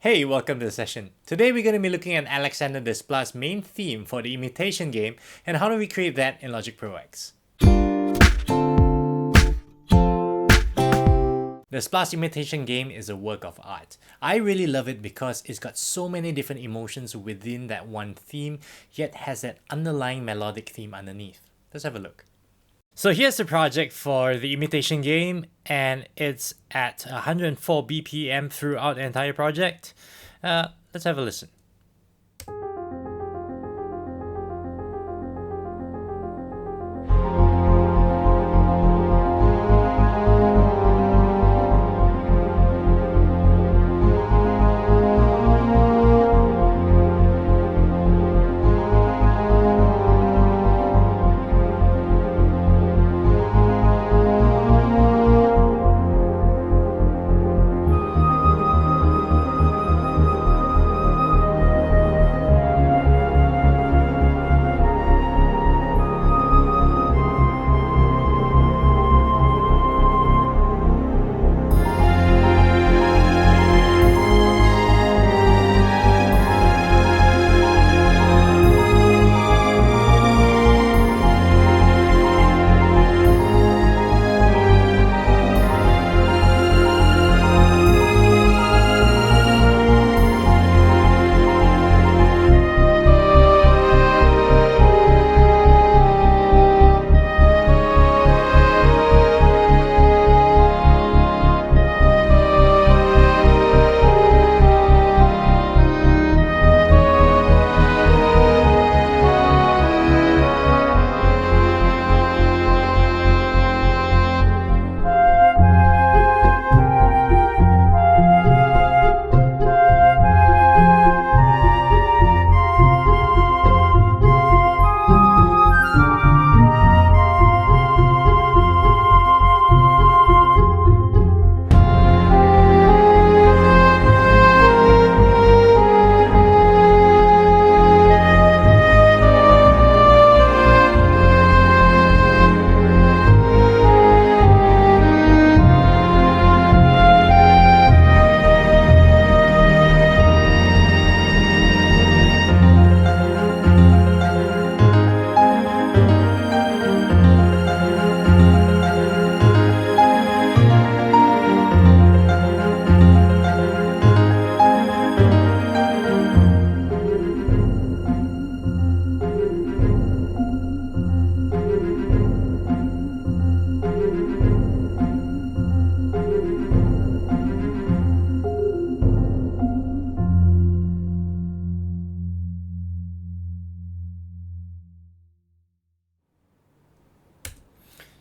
Hey, welcome to the session. Today we're going to be looking at Alexandre Desplat's main theme for the Imitation Game and how to recreate that in Logic Pro X. Desplat's Imitation Game is a work of art. I really love it because it's got so many different emotions within that one theme, yet has that underlying melodic theme underneath. Let's have a look. So here's the project for the Imitation Game, and it's at 104 BPM throughout the entire project. Let's have a listen.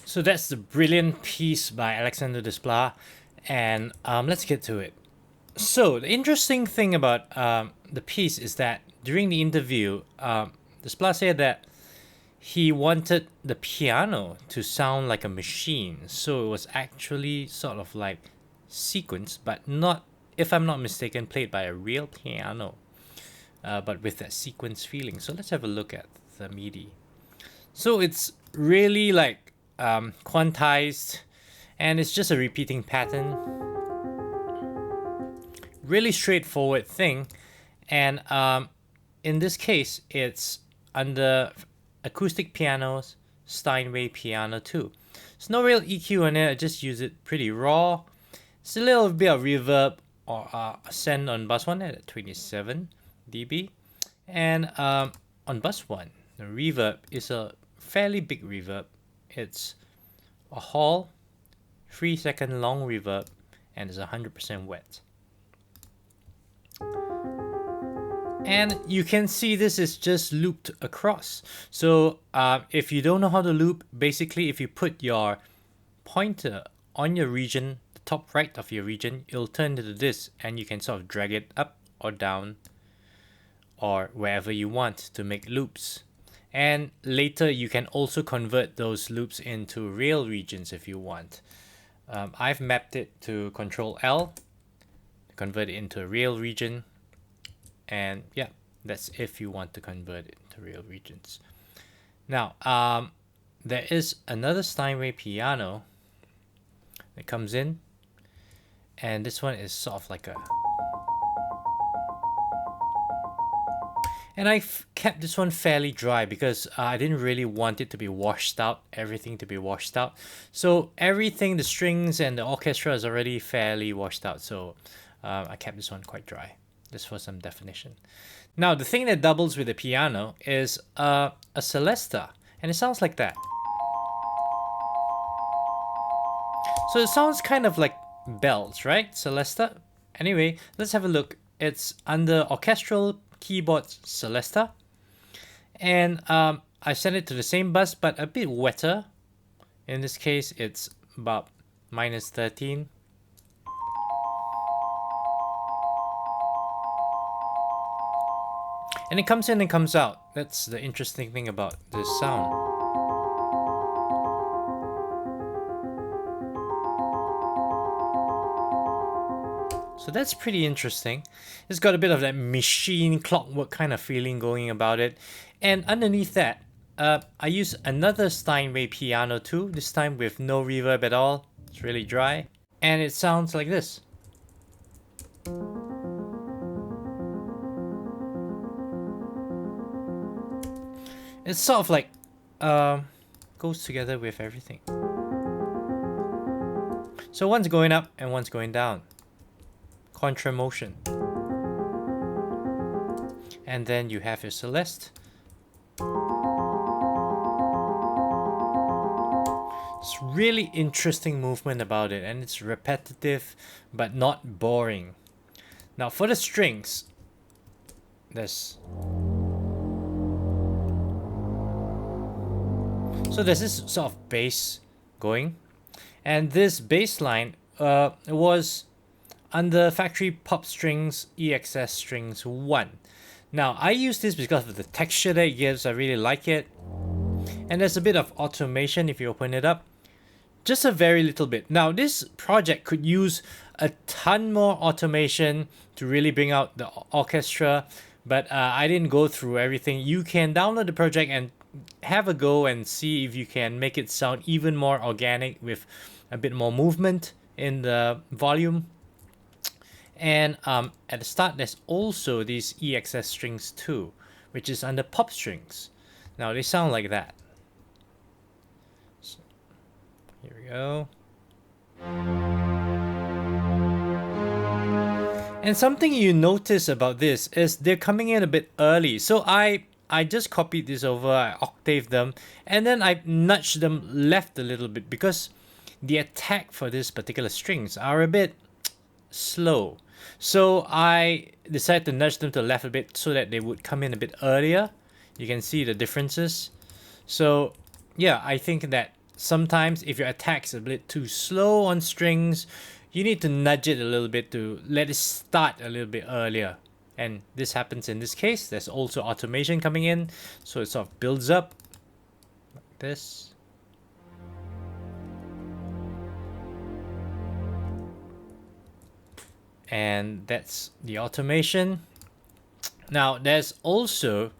So that's the brilliant piece by Alexandre Desplat, and let's get to it. So the interesting thing about the piece is that during the interview, Desplat said that he wanted the piano to sound like a machine, so it was actually sort of like sequenced, but not, if I'm not mistaken, played by a real piano, but with that sequence feeling. So let's have a look at the MIDI. So it's really like quantized, and it's just a repeating pattern, really straightforward thing. And in this case, it's under acoustic pianos, Steinway piano 2. There's no real EQ on it, I just use it pretty raw. It's a little bit of reverb or send on bus 1 at 27 dB, and on bus 1 the reverb is a fairly big reverb. It's a Hall 3-second long reverb, and it's 100% wet. And you can see this is just looped across. So if you don't know how to loop, basically if you put your pointer on your region, the top right of your region, it'll turn into this, and you can sort of drag it up or down or wherever you want to make loops. And later you can also convert those loops into real regions if you want. I've mapped it to Control L to convert it into a real region. And yeah, that's if you want to convert it to real regions. Now, there is another Steinway piano that comes in, and this one is sort of like a And I've kept this one fairly dry because I didn't really want it to be washed out, everything to be washed out. So everything, the strings and the orchestra is already fairly washed out. So I kept this one quite dry, just for some definition. Now, the thing that doubles with the piano is a celesta, and it sounds like that. So it sounds kind of like bells, right? Celesta. Anyway, let's have a look. It's under Orchestral Keyboards Celesta. And I set it to the same bus, but a bit wetter. In this case, it's about -13. And it comes in and comes out. That's the interesting thing about this sound. So that's pretty interesting. It's got a bit of that machine clockwork kind of feeling going about it. And underneath that, I use another Steinway piano too, this time with no reverb at all. It's really dry. And it sounds like this. It's sort of like, goes together with everything. So one's going up and one's going down. Contra motion. And then you have your celeste. It's really interesting movement about it, and it's repetitive but not boring. Now for the strings, there's this sort of bass going, and this bass line was under Factory Pop Strings EXS Strings 1. Now I use this because of the texture that it gives. I really like it, and there's a bit of automation if you open it up, just a very little bit. Now this project could use a ton more automation to really bring out the orchestra, but I didn't go through everything. You can download the project and have a go and see if you can make it sound even more organic with a bit more movement in the volume. And at the start, there's also these EXS strings too, which is under pop strings. Now they sound like that. So, here we go. And something you notice about this is they're coming in a bit early. So I just copied this over, I octaved them, and then I nudged them left a little bit because the attack for this particular strings are a bit slow. So I decided to nudge them to the left a bit so that they would come in a bit earlier. You can see the differences. So yeah, I think that sometimes if your attack's a bit too slow on strings, you need to nudge it a little bit to let it start a little bit earlier. And this happens in this case. There's also automation coming in, so it sort of builds up like this. And that's the automation. Now there's also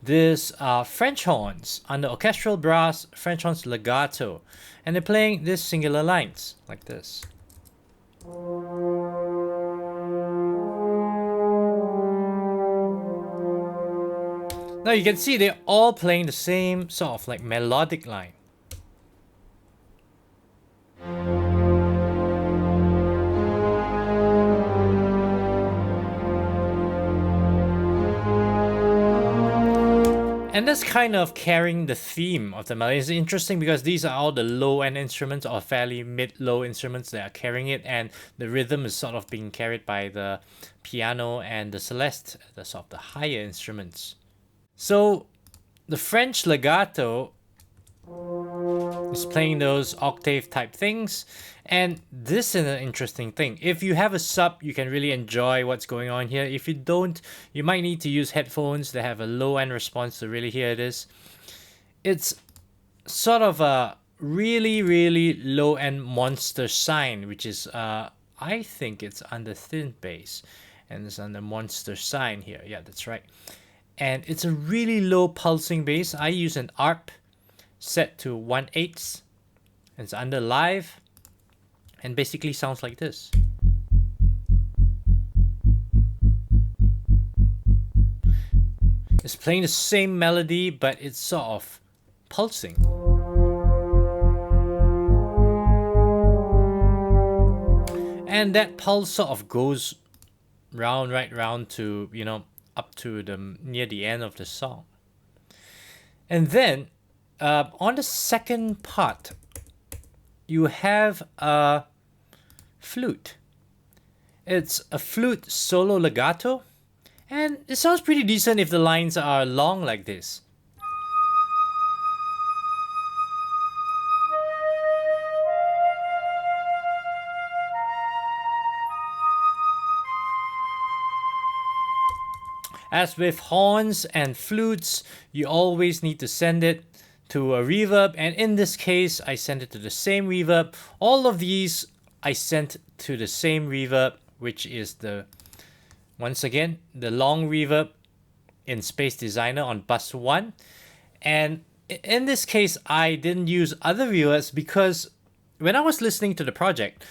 this French horns under orchestral brass, French horns legato, and they're playing this singular lines like this. Now you can see they're all playing the same sort of like melodic line. And that's kind of carrying the theme of the melody. It's interesting because these are all the low-end instruments or fairly mid-low instruments that are carrying it, and the rhythm is sort of being carried by the piano and the celeste, the sort of the higher instruments. So the French legato is playing those octave type things, and this is an interesting thing. If you have a sub, you can really enjoy what's going on here. If you don't, you might need to use headphones that have a low end response to really hear this. It's sort of a really low end monster sign, which is I think it's under thin bass, and it's under monster sign here. Yeah, that's right. And it's a really low pulsing bass. I use an ARP set to 1/8, and it's under live, and basically sounds like this. It's playing the same melody, but it's sort of pulsing. And that pulse sort of goes right round to, you know, up to the near the end of the song. And then on the second part, you have a flute. It's a flute solo legato, and it sounds pretty decent if the lines are long like this. As with horns and flutes, you always need to send it to a reverb, and in this case, I sent it to the same reverb. All of these I sent to the same reverb, which is once again, the long reverb in Space Designer on bus 1. And in this case, I didn't use other reverbs because when I was listening to the project,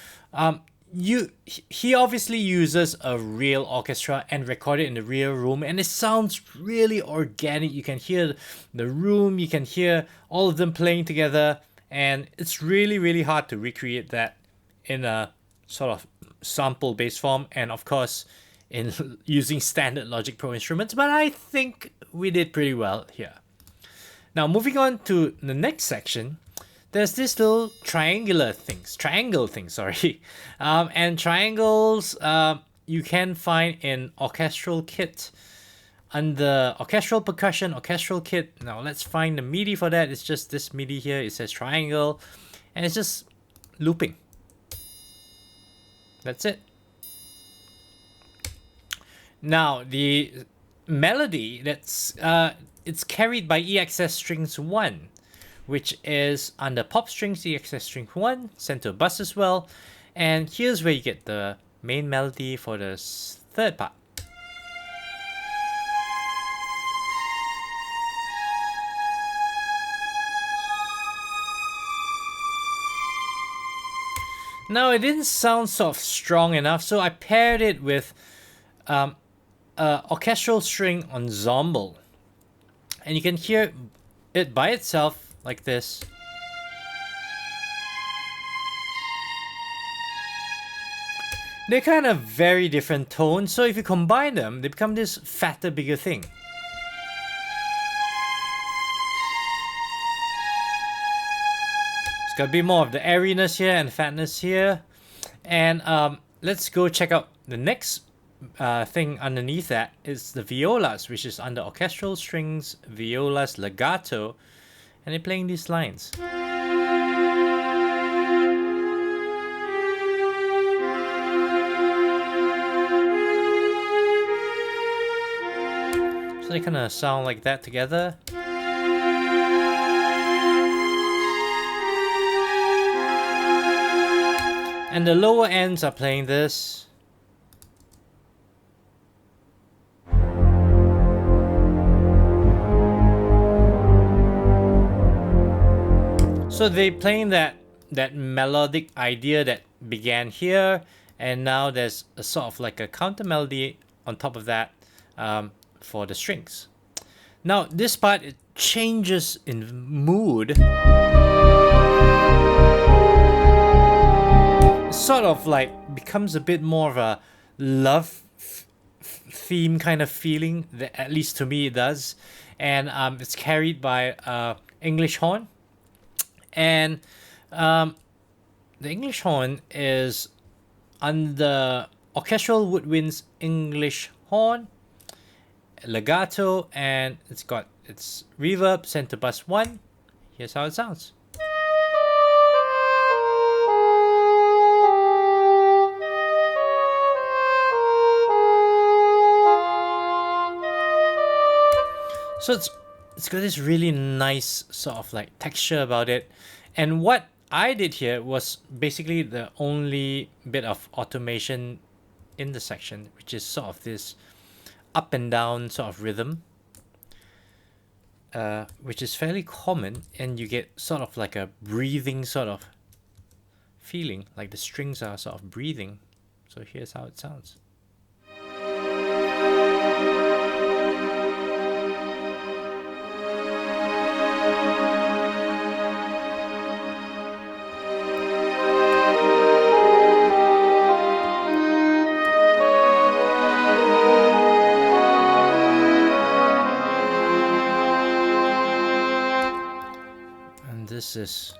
he obviously uses a real orchestra and recorded in the real room, and it sounds really organic. You can hear the room, you can hear all of them playing together, and it's really hard to recreate that in a sort of sample based form, and of course in using standard Logic Pro instruments, but I think we did pretty well here. Now moving on to the next section, there's this little triangle thing, sorry. And triangles you can find in Orchestral Kit under Orchestral Percussion, Orchestral Kit. Now let's find the MIDI for that. It's just this MIDI here. It says triangle, and it's just looping. That's it. Now the melody that's it's carried by EXS strings 1, which is under pop strings EXS string 1, sent to a bus as well. And here's where you get the main melody for the third part. Now it didn't sound sort of strong enough, so I paired it with a orchestral string ensemble. And you can hear it by itself like this. They're kind of very different tones, so if you combine them, they become this fatter, bigger thing. It's got a bit more of the airiness here and fatness here. And let's go check out the next thing underneath that is the violas, which is under orchestral strings, violas legato, and they're playing these lines. So they kind of sound like that together. And the lower ends are playing this. So they playing that melodic idea that began here, and now there's a sort of like a counter melody on top of that for the strings. Now this part, it changes in mood. It sort of like becomes a bit more of a love theme kind of feeling, that, at least to me it does. And it's carried by English horn. And the English horn is under Orchestral Woodwinds English horn, legato, and it's got its reverb sent to bus 1. Here's how it sounds. So it's got this really nice sort of like texture about it. And what I did here was basically the only bit of automation in the section, which is sort of this up and down sort of rhythm, which is fairly common, and you get sort of like a breathing sort of feeling, like the strings are sort of breathing. So here's how it sounds. What's this?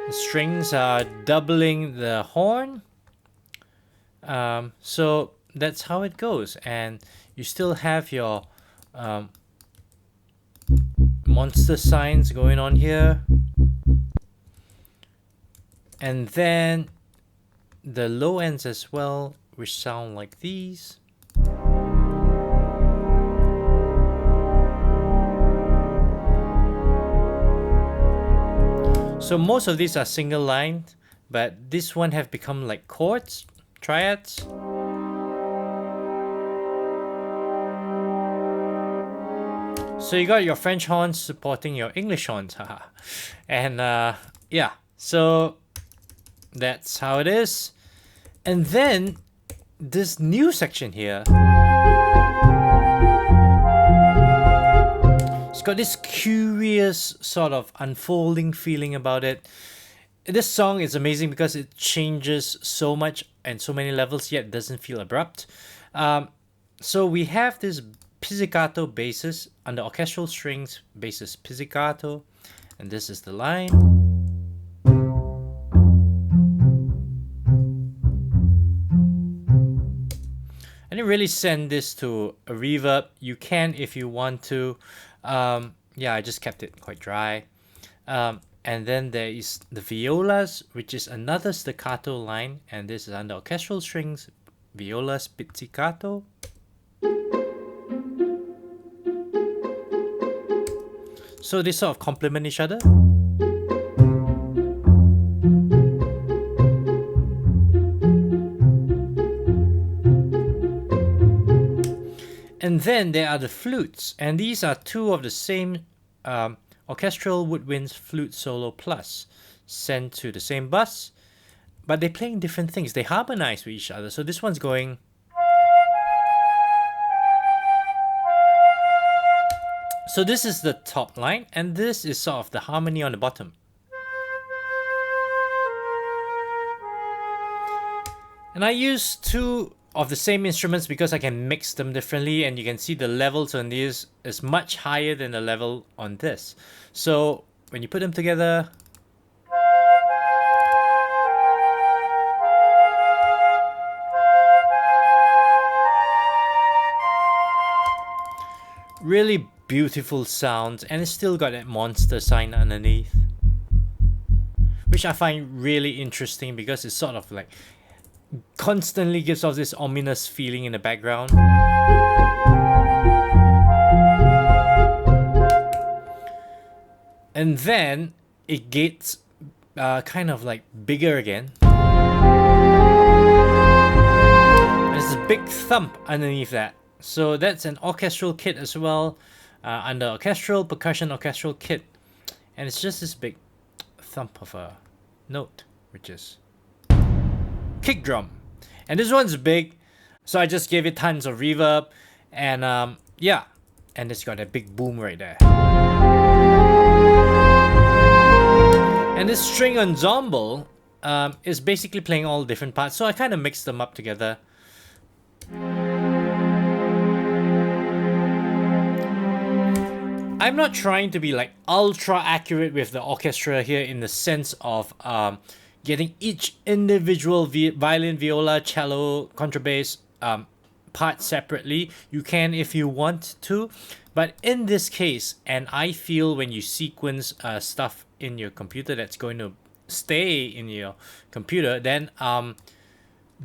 The strings are doubling the horn. So that's how it goes, and you still have your monster signs going on here, and then the low ends as well, which sound like these. So most of these are single lined, but this one have become like chords, triads. So you got your French horns supporting your English horns, haha. And yeah, so that's how it is. And then this new section here, it's got this curious sort of unfolding feeling about it. This song is amazing because it changes so much and so many levels, yet doesn't feel abrupt. So we have this pizzicato basses under orchestral strings, basses pizzicato, and this is the line. I didn't really send this to a reverb. You can if you want to. Yeah, I just kept it quite dry. And then there is the violas, which is another staccato line, and this is under orchestral strings, violas pizzicato. So they sort of complement each other. And then there are the flutes, and these are two of the same orchestral woodwinds flute solo plus sent to the same bus, but they're playing different things. They harmonize with each other. So this one's going. So this is the top line, and this is sort of the harmony on the bottom. And I use two of the same instruments because I can mix them differently, and you can see the levels on these is much higher than the level on this. So when you put them together, really beautiful sounds, and it's still got that monster sign underneath, which I find really interesting because it's sort of like constantly gives off this ominous feeling in the background. And then it gets kind of like bigger again. There's a big thump underneath that. So that's an orchestral kit as well, under orchestral, percussion orchestral kit. And it's just this big thump of a note, which is kick drum. And this one's big, so I just gave it tons of reverb, and yeah, and it's got a big boom right there. And this string ensemble is basically playing all different parts, so I kind of mixed them up together. I'm not trying to be like ultra accurate with the orchestra here in the sense of getting each individual violin, viola, cello, contrabass part separately. You can if you want to, but in this case, and I feel when you sequence stuff in your computer that's going to stay in your computer, then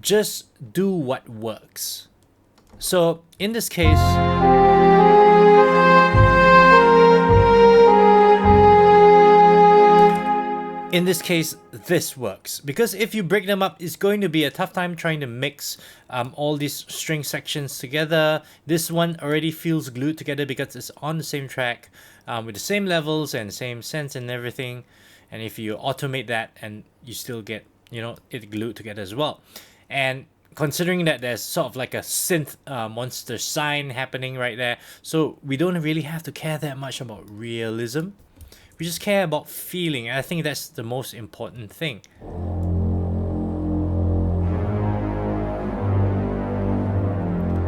just do what works. So in this case, this works, because if you break them up, it's going to be a tough time trying to mix all these string sections together. This one already feels glued together because it's on the same track with the same levels and same sense and everything. And if you automate that, and you still get, it glued together as well. And considering that there's sort of like a synth monster sign happening right there, so we don't really have to care that much about realism. We just care about feeling, and I think that's the most important thing.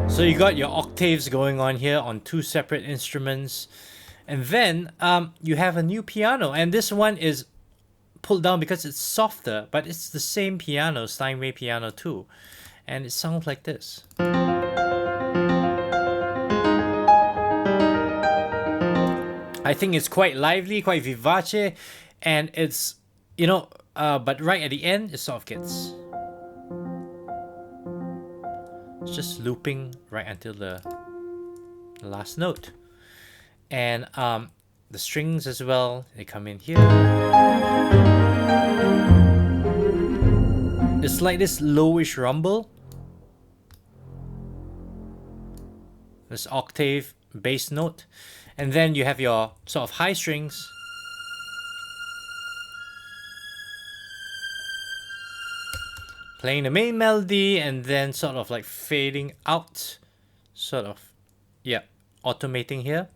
So you got your octaves going on here on two separate instruments, And then you have a new piano, and this one is pulled down because it's softer, but it's the same piano, Steinway piano too, and it sounds like this. I think it's quite lively, quite vivace, and it's, you know, but right at the end, it sort of gets, it's just looping right until the last note. And the strings as well, they come in here. It's like this lowish rumble. This octave bass note. And then you have your sort of high strings. Playing the main melody and then sort of like fading out. Sort of, yeah, automating here.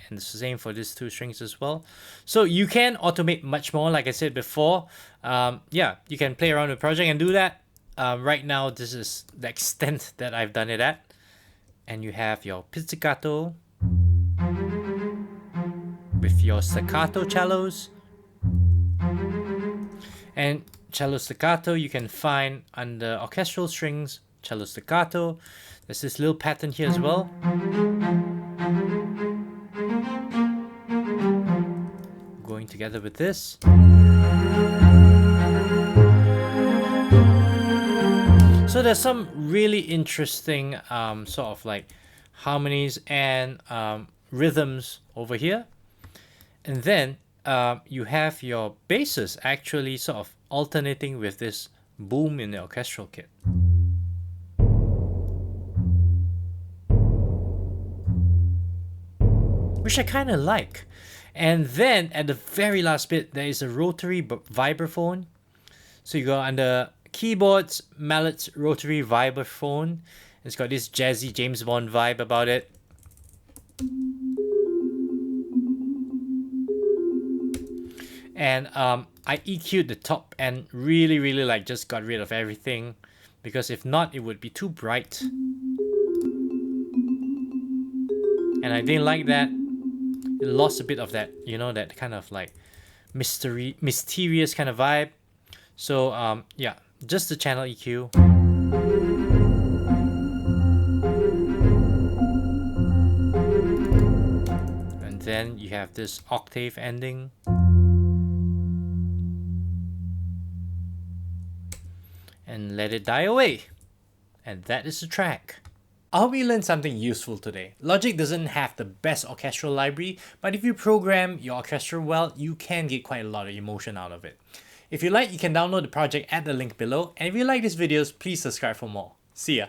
And the same for these two strings as well. So you can automate much more, like I said before. Yeah, you can play around with the project and do that. Right now, this is the extent that I've done it at. And you have your pizzicato with your staccato cellos. And cello staccato you can find under orchestral strings, cello staccato. There's this little pattern here as well. Going together with this. So there's some really interesting sort of like harmonies and rhythms over here. And then you have your basses actually sort of alternating with this boom in the orchestral kit. Which I kind of like. And then at the very last bit, there is a rotary vibraphone. So you go under keyboards, mallets, rotary vibraphone. It's got this jazzy James Bond vibe about it. And I EQ'd the top and really like just got rid of everything, because if not it would be too bright. And I didn't like that. It lost a bit of that, you know, that kind of like mysterious kind of vibe. So yeah, just the channel EQ. And then you have this octave ending. And let it die away. And that is the track. I hope you learned something useful today. Logic doesn't have the best orchestral library, but if you program your orchestra well, you can get quite a lot of emotion out of it. If you like, you can download the project at the link below. And if you like these videos, please subscribe for more. See ya.